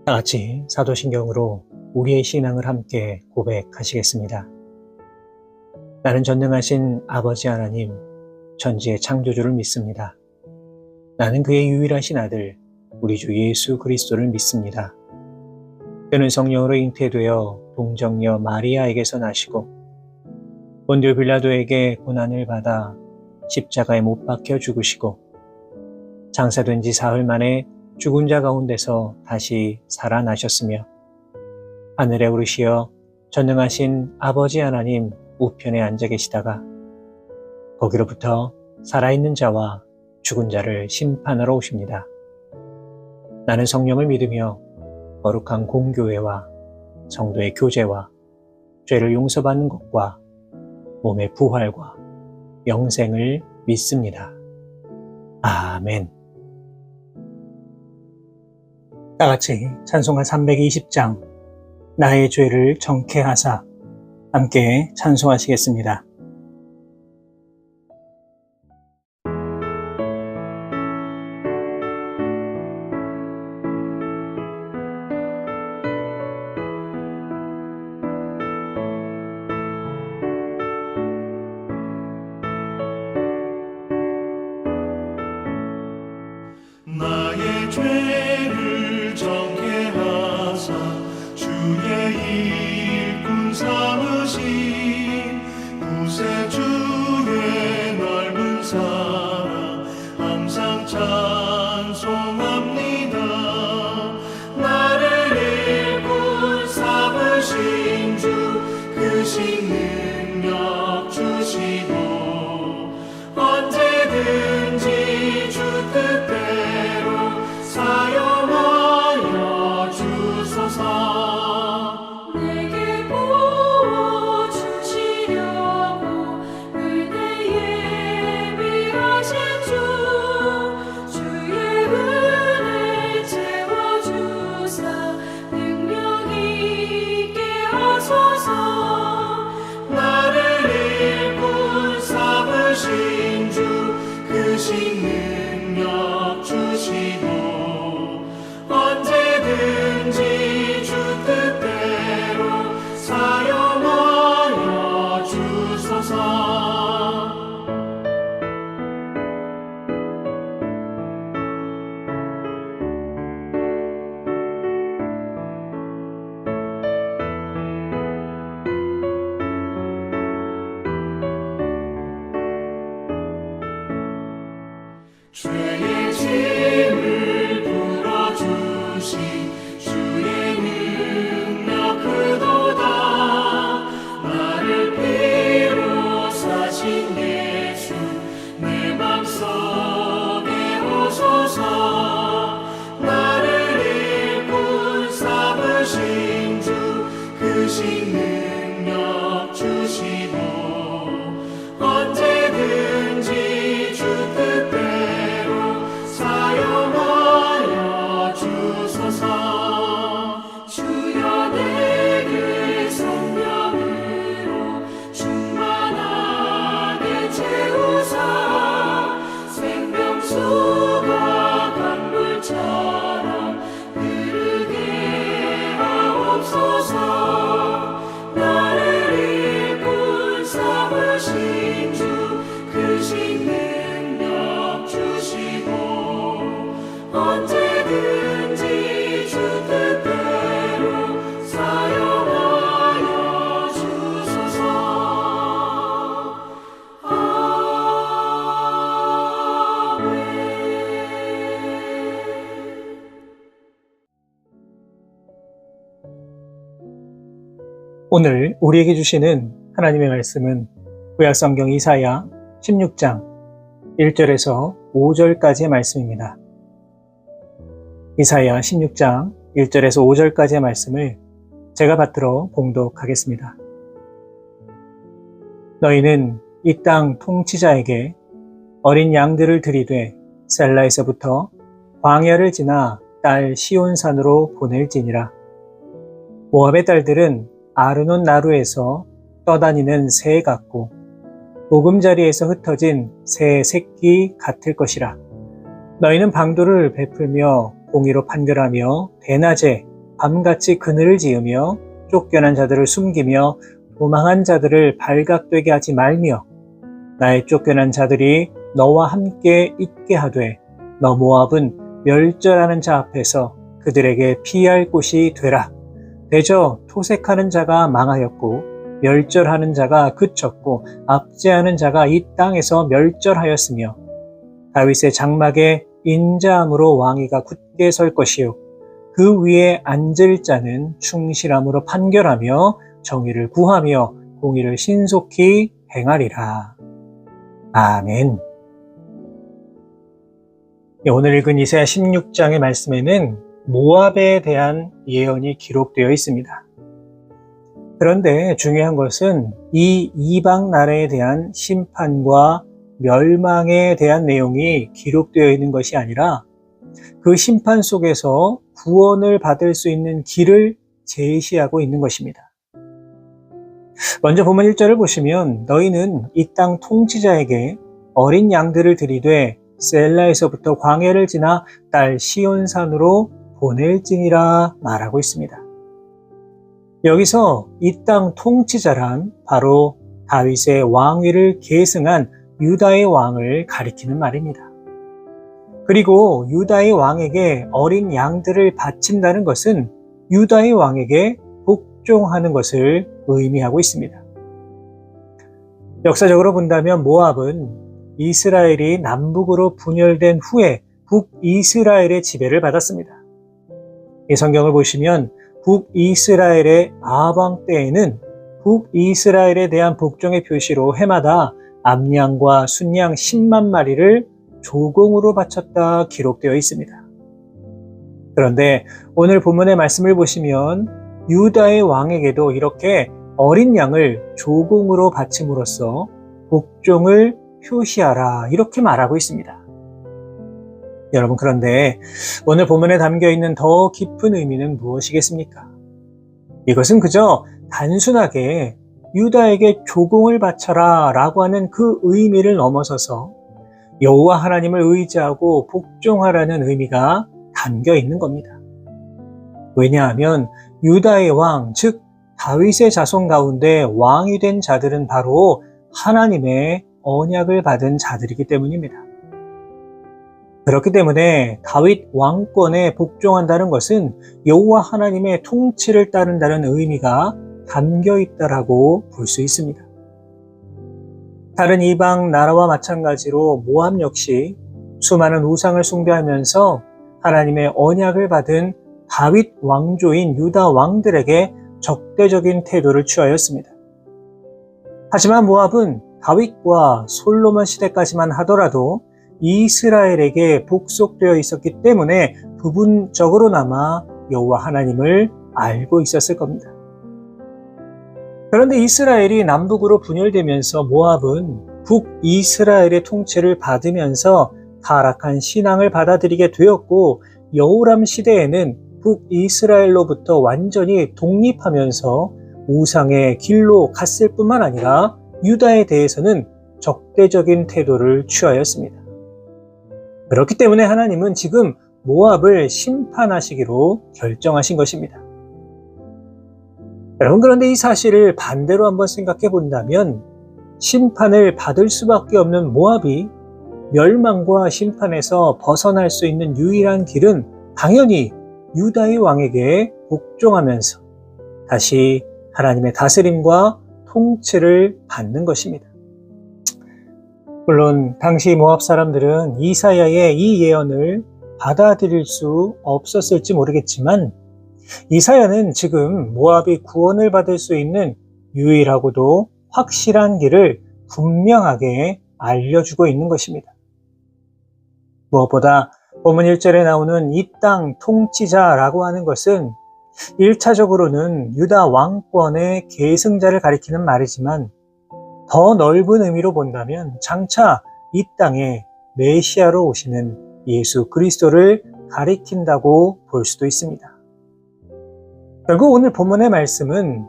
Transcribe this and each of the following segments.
다 같이 사도신경으로 우리의 신앙을 함께 고백하시겠습니다. 나는 전능하신 아버지 하나님, 천지의 창조주를 믿습니다. 나는 그의 유일하신 아들, 우리 주 예수 그리스도를 믿습니다. 그는 성령으로 잉태되어 동정녀 마리아에게서 나시고 본디오 빌라도에게 고난을 받아 십자가에 못 박혀 죽으시고 장사된 지 사흘 만에 죽은 자 가운데서 다시 살아나셨으며 하늘에 오르시어 전능하신 아버지 하나님 우편에 앉아 계시다가 거기로부터 살아있는 자와 죽은 자를 심판하러 오십니다. 나는 성령을 믿으며 거룩한 공교회와 성도의 교제와 죄를 용서받는 것과 몸의 부활과 영생을 믿습니다. 아멘. 다 같이 찬송가 320장 나의 죄를 정케 하사 함께 찬송하시겠습니다. 나의 죄를 정케 하사 주의 일꾼 삼으신 구세주의 넓은 사랑 항상 찬송합니다. 나를 일꾼 삼으신 주 크신 능력 주시고 언제든지 주 뜻대로 사용하여 주소서. 내게 부어주시려고 은혜에 예비하신 주 주의 은혜 채워주사 능력 있게 하소서. 나를 일꾼 삼으신 주 크신 능력 주시고 언제든지 주 뜻대로 사용하여 주소서. 죄의 짐을 풀어주신 주의 능력 크도다. 나를 피로 사신 예수 내 맘속에 오소서. 나를 일꾼 삼으신 주 크신 능력 주시고 언제든지 주 뜻대로 사용하여 주소서. 주여 내게 성령으로 충만하게 채우사 생명수가 강물처럼 흐르게 하옵소서. 나를 일꾼 삼으신 주 크신 능력 주시고 언제든지 주 뜻대로 사용하여 주소서. 아멘. 오늘 우리에게 주시는 하나님의 말씀은 구약성경 이사야 16장 1절에서 5절까지의 말씀입니다. 이사야 16장 1절에서 5절까지의 말씀을 제가 받들어 봉독하겠습니다. 너희는 이 땅 통치자에게 어린 양들을 들이되 셀라에서부터 광야를 지나 딸 시온산으로 보낼지니라. 모압의 딸들은 아르논 나루에서 떠다니는 새 같고 보금자리에서 흩어진 새 새끼 같을 것이라. 너희는 방도를 베풀며 공의로 판결하며 대낮에 밤같이 그늘을 지으며 쫓겨난 자들을 숨기며 도망한 자들을 발각되게 하지 말며 나의 쫓겨난 자들이 너와 함께 있게 하되 너 모압은 멸절하는 자 앞에서 그들에게 피할 곳이 되라. 대저 토색하는 자가 망하였고 멸절하는 자가 그쳤고 압제하는 자가 이 땅에서 멸절하였으며 다윗의 장막에 인자함으로 왕위가 굳게 설 것이요 그 위에 앉을 자는 충실함으로 판결하며 정의를 구하며 공의를 신속히 행하리라. 아멘. 오늘 읽은 이사야 16장의 말씀에는 모압에 대한 예언이 기록되어 있습니다. 그런데 중요한 것은 이 이방 나라에 대한 심판과 멸망에 대한 내용이 기록되어 있는 것이 아니라 그 심판 속에서 구원을 받을 수 있는 길을 제시하고 있는 것입니다. 먼저 본문 1절을 보시면 너희는 이 땅 통치자에게 어린 양들을 들이되 셀라에서부터 광야를 지나 딸 시온산으로 보낼지니라 말하고 있습니다. 여기서 이 땅 통치자란 바로 다윗의 왕위를 계승한 유다의 왕을 가리키는 말입니다. 그리고 유다의 왕에게 어린 양들을 바친다는 것은 유다의 왕에게 복종하는 것을 의미하고 있습니다. 역사적으로 본다면 모압은 이스라엘이 남북으로 분열된 후에 북이스라엘의 지배를 받았습니다. 이 성경을 보시면 북이스라엘의 아방 때에는 북이스라엘에 대한 복종의 표시로 해마다 암양과 순양 10만 마리를 조공으로 바쳤다 기록되어 있습니다. 그런데 오늘 본문의 말씀을 보시면 유다의 왕에게도 이렇게 어린 양을 조공으로 바침으로써 복종을 표시하라 이렇게 말하고 있습니다. 여러분, 그런데 오늘 본문에 담겨있는 더 깊은 의미는 무엇이겠습니까? 이것은 그저 단순하게 유다에게 조공을 바쳐라 라고 하는 그 의미를 넘어서서 여호와 하나님을 의지하고 복종하라는 의미가 담겨 있는 겁니다. 왜냐하면 유다의 왕, 즉 다윗의 자손 가운데 왕이 된 자들은 바로 하나님의 언약을 받은 자들이기 때문입니다. 그렇기 때문에 다윗 왕권에 복종한다는 것은 여호와 하나님의 통치를 따른다는 의미가 담겨 있다라고 볼 수 있습니다. 다른 이방 나라와 마찬가지로 모압 역시 수많은 우상을 숭배하면서 하나님의 언약을 받은 다윗 왕조인 유다 왕들에게 적대적인 태도를 취하였습니다. 하지만 모압은 다윗과 솔로몬 시대까지만 하더라도 이스라엘에게 복속되어 있었기 때문에 부분적으로나마 여호와 하나님을 알고 있었을 겁니다. 그런데 이스라엘이 남북으로 분열되면서 모압은 북이스라엘의 통치를 받으면서 타락한 신앙을 받아들이게 되었고 여호람 시대에는 북이스라엘로부터 완전히 독립하면서 우상의 길로 갔을 뿐만 아니라 유다에 대해서는 적대적인 태도를 취하였습니다. 그렇기 때문에 하나님은 지금 모압을 심판하시기로 결정하신 것입니다. 여러분, 그런데 이 사실을 반대로 한번 생각해 본다면 심판을 받을 수밖에 없는 모압이 멸망과 심판에서 벗어날 수 있는 유일한 길은 당연히 유다의 왕에게 복종하면서 다시 하나님의 다스림과 통치를 받는 것입니다. 물론 당시 모압 사람들은 이사야의 이 예언을 받아들일 수 없었을지 모르겠지만 이사야는 지금 모압이 구원을 받을 수 있는 유일하고도 확실한 길을 분명하게 알려주고 있는 것입니다. 무엇보다 본문 1절에 나오는 이 땅 통치자라고 하는 것은 1차적으로는 유다 왕권의 계승자를 가리키는 말이지만 더 넓은 의미로 본다면 장차 이 땅에 메시아로 오시는 예수 그리스도를 가리킨다고 볼 수도 있습니다. 결국 오늘 본문의 말씀은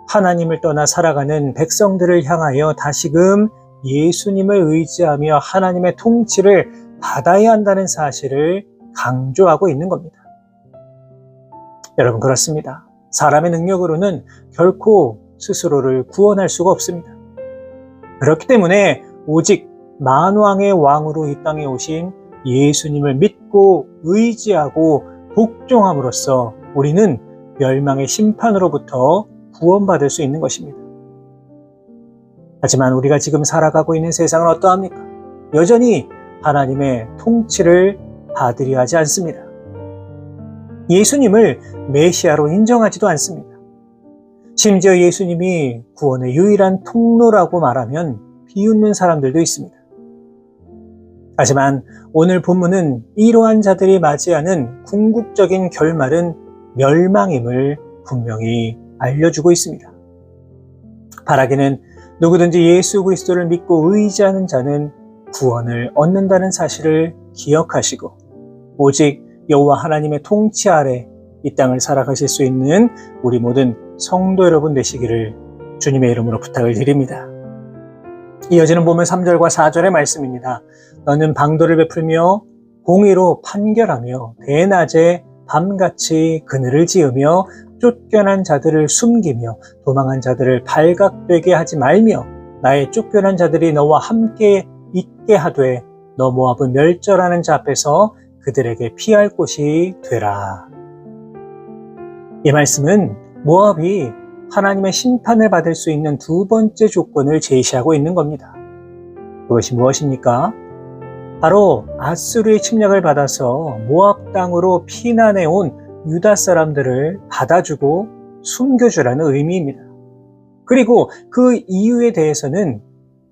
하나님을 떠나 살아가는 백성들을 향하여 다시금 예수님을 의지하며 하나님의 통치를 받아야 한다는 사실을 강조하고 있는 겁니다. 여러분, 그렇습니다. 사람의 능력으로는 결코 스스로를 구원할 수가 없습니다. 그렇기 때문에 오직 만왕의 왕으로 이 땅에 오신 예수님을 믿고 의지하고 복종함으로써 우리는 멸망의 심판으로부터 구원받을 수 있는 것입니다. 하지만 우리가 지금 살아가고 있는 세상은 어떠합니까? 여전히 하나님의 통치를 받으려 하지 않습니다. 예수님을 메시아로 인정하지도 않습니다. 심지어 예수님이 구원의 유일한 통로라고 말하면 비웃는 사람들도 있습니다. 하지만 오늘 본문은 이러한 자들이 맞이하는 궁극적인 결말은 멸망임을 분명히 알려주고 있습니다. 바라기는 누구든지 예수 그리스도를 믿고 의지하는 자는 구원을 얻는다는 사실을 기억하시고 오직 여호와 하나님의 통치 아래 이 땅을 살아가실 수 있는 우리 모든 성도 여러분 되시기를 주님의 이름으로 부탁을 드립니다. 이어지는 본문 3절과 4절의 말씀입니다. 너는 방도를 베풀며 공의로 판결하며 대낮에 밤같이 그늘을 지으며 쫓겨난 자들을 숨기며 도망한 자들을 발각되게 하지 말며 나의 쫓겨난 자들이 너와 함께 있게 하되 너 모압은 멸절하는 자 앞에서 그들에게 피할 곳이 되라. 이 말씀은 모압이 하나님의 심판을 받을 수 있는 두 번째 조건을 제시하고 있는 겁니다. 그것이 무엇입니까? 바로 아수르의 침략을 받아서 모압 땅으로 피난해 온 유다 사람들을 받아주고 숨겨주라는 의미입니다. 그리고 그 이유에 대해서는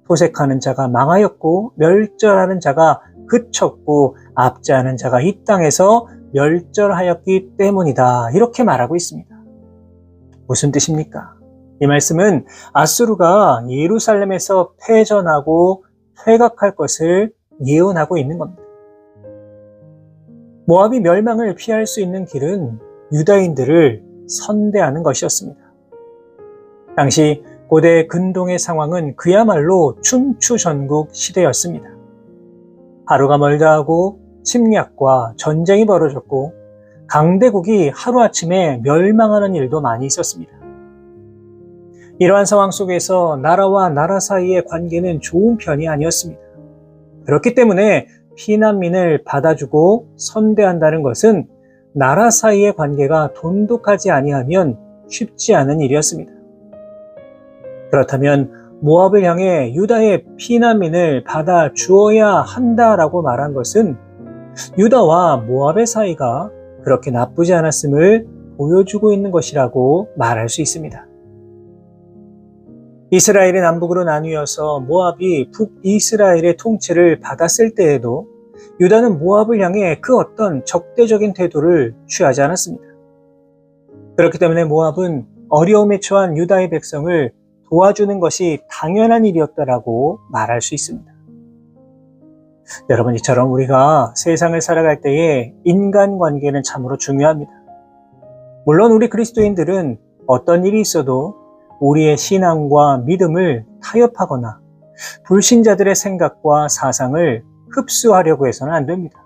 도색하는 자가 망하였고 멸절하는 자가 그쳤고 압제하는 자가 이 땅에서 멸절하였기 때문이다. 이렇게 말하고 있습니다. 무슨 뜻입니까? 이 말씀은 아수르가 예루살렘에서 패전하고 퇴각할 것을 예언하고 있는 겁니다. 모압이 멸망을 피할 수 있는 길은 유다인들을 선대하는 것이었습니다. 당시 고대 근동의 상황은 그야말로 춘추전국 시대였습니다. 하루가 멀다 하고 침략과 전쟁이 벌어졌고 강대국이 하루아침에 멸망하는 일도 많이 있었습니다. 이러한 상황 속에서 나라와 나라 사이의 관계는 좋은 편이 아니었습니다. 그렇기 때문에 피난민을 받아주고 선대한다는 것은 나라 사이의 관계가 돈독하지 아니하면 쉽지 않은 일이었습니다. 그렇다면 모압을 향해 유다의 피난민을 받아 주어야 한다라고 말한 것은 유다와 모압의 사이가 그렇게 나쁘지 않았음을 보여주고 있는 것이라고 말할 수 있습니다. 이스라엘이 남북으로 나뉘어서 모압이 북이스라엘의 통치를 받았을 때에도 유다는 모압을 향해 그 어떤 적대적인 태도를 취하지 않았습니다. 그렇기 때문에 모압은 어려움에 처한 유다의 백성을 도와주는 것이 당연한 일이었다라고 말할 수 있습니다. 여러분, 이처럼 우리가 세상을 살아갈 때에 인간관계는 참으로 중요합니다. 물론 우리 그리스도인들은 어떤 일이 있어도 우리의 신앙과 믿음을 타협하거나 불신자들의 생각과 사상을 흡수하려고 해서는 안 됩니다.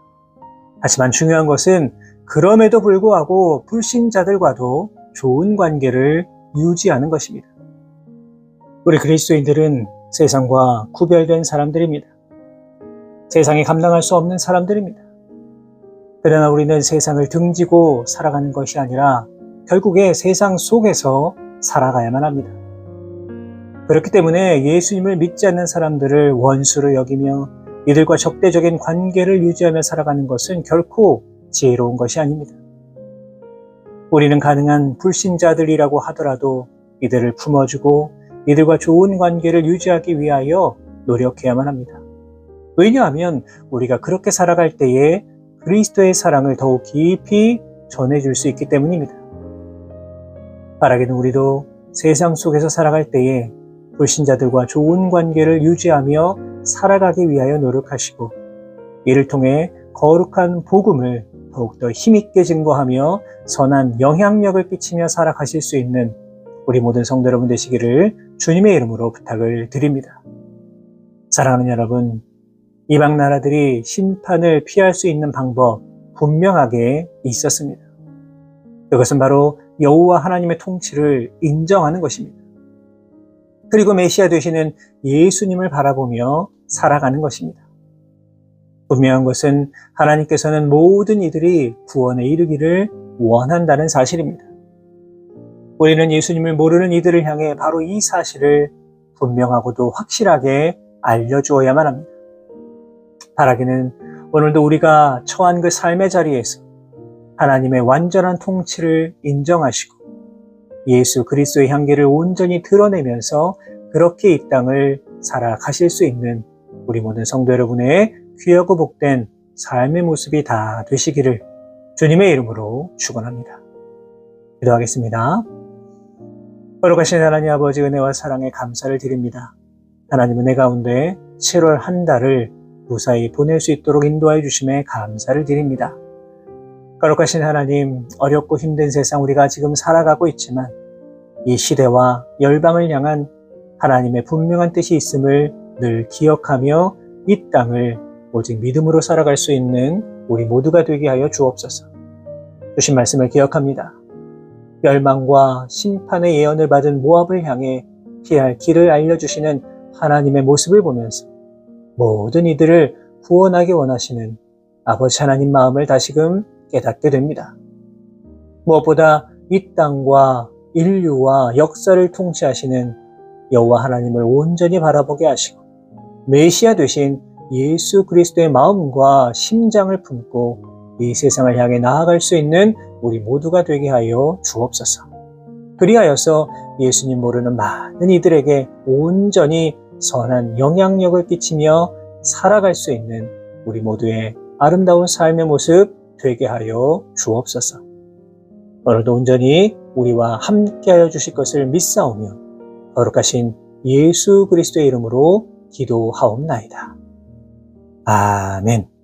하지만 중요한 것은 그럼에도 불구하고 불신자들과도 좋은 관계를 유지하는 것입니다. 우리 그리스도인들은 세상과 구별된 사람들입니다. 세상이 감당할 수 없는 사람들입니다. 그러나 우리는 세상을 등지고 살아가는 것이 아니라 결국에 세상 속에서 살아가야만 합니다. 그렇기 때문에 예수님을 믿지 않는 사람들을 원수로 여기며 이들과 적대적인 관계를 유지하며 살아가는 것은 결코 지혜로운 것이 아닙니다. 우리는 가능한 불신자들이라고 하더라도 이들을 품어주고 이들과 좋은 관계를 유지하기 위하여 노력해야만 합니다. 왜냐하면 우리가 그렇게 살아갈 때에 그리스도의 사랑을 더욱 깊이 전해줄 수 있기 때문입니다. 바라기는 우리도 세상 속에서 살아갈 때에 불신자들과 좋은 관계를 유지하며 살아가기 위하여 노력하시고 이를 통해 거룩한 복음을 더욱더 힘있게 증거하며 선한 영향력을 끼치며 살아가실 수 있는 우리 모든 성도 여러분 되시기를 주님의 이름으로 부탁을 드립니다. 사랑하는 여러분, 이방 나라들이 심판을 피할 수 있는 방법 분명하게 있었습니다. 그것은 바로 여호와 하나님의 통치를 인정하는 것입니다. 그리고 메시아 되시는 예수님을 바라보며 살아가는 것입니다. 분명한 것은 하나님께서는 모든 이들이 구원에 이르기를 원한다는 사실입니다. 우리는 예수님을 모르는 이들을 향해 바로 이 사실을 분명하고도 확실하게 알려주어야만 합니다. 바라기는 오늘도 우리가 처한 그 삶의 자리에서 하나님의 완전한 통치를 인정하시고 예수 그리스도의 향기를 온전히 드러내면서 그렇게 이 땅을 살아가실 수 있는 우리 모든 성도 여러분의 귀하고 복된 삶의 모습이 다 되시기를 주님의 이름으로 축원합니다. 기도하겠습니다. 거룩하신 하나님 아버지 은혜와 사랑에 감사를 드립니다. 하나님은 내 가운데 7월 한 달을 무사히 보낼 수 있도록 인도하여 주심에 감사를 드립니다. 거룩하신 하나님, 어렵고 힘든 세상 우리가 지금 살아가고 있지만 이 시대와 열방을 향한 하나님의 분명한 뜻이 있음을 늘 기억하며 이 땅을 오직 믿음으로 살아갈 수 있는 우리 모두가 되게 하여 주옵소서. 주신 말씀을 기억합니다. 멸망과 심판의 예언을 받은 모압을 향해 피할 길을 알려주시는 하나님의 모습을 보면서 모든 이들을 구원하기 원하시는 아버지 하나님 마음을 다시금 깨닫게 됩니다. 무엇보다 이 땅과 인류와 역사를 통치하시는 여호와 하나님을 온전히 바라보게 하시고 메시아 되신 예수 그리스도의 마음과 심장을 품고 이 세상을 향해 나아갈 수 있는 우리 모두가 되게 하여 주옵소서. 그리하여서 예수님 모르는 많은 이들에게 온전히 선한 영향력을 끼치며 살아갈 수 있는 우리 모두의 아름다운 삶의 모습 되게 하여 주옵소서. 오늘도 온전히 우리와 함께하여 주실 것을 믿사오며 거룩하신 예수 그리스도의 이름으로 기도하옵나이다. 아멘.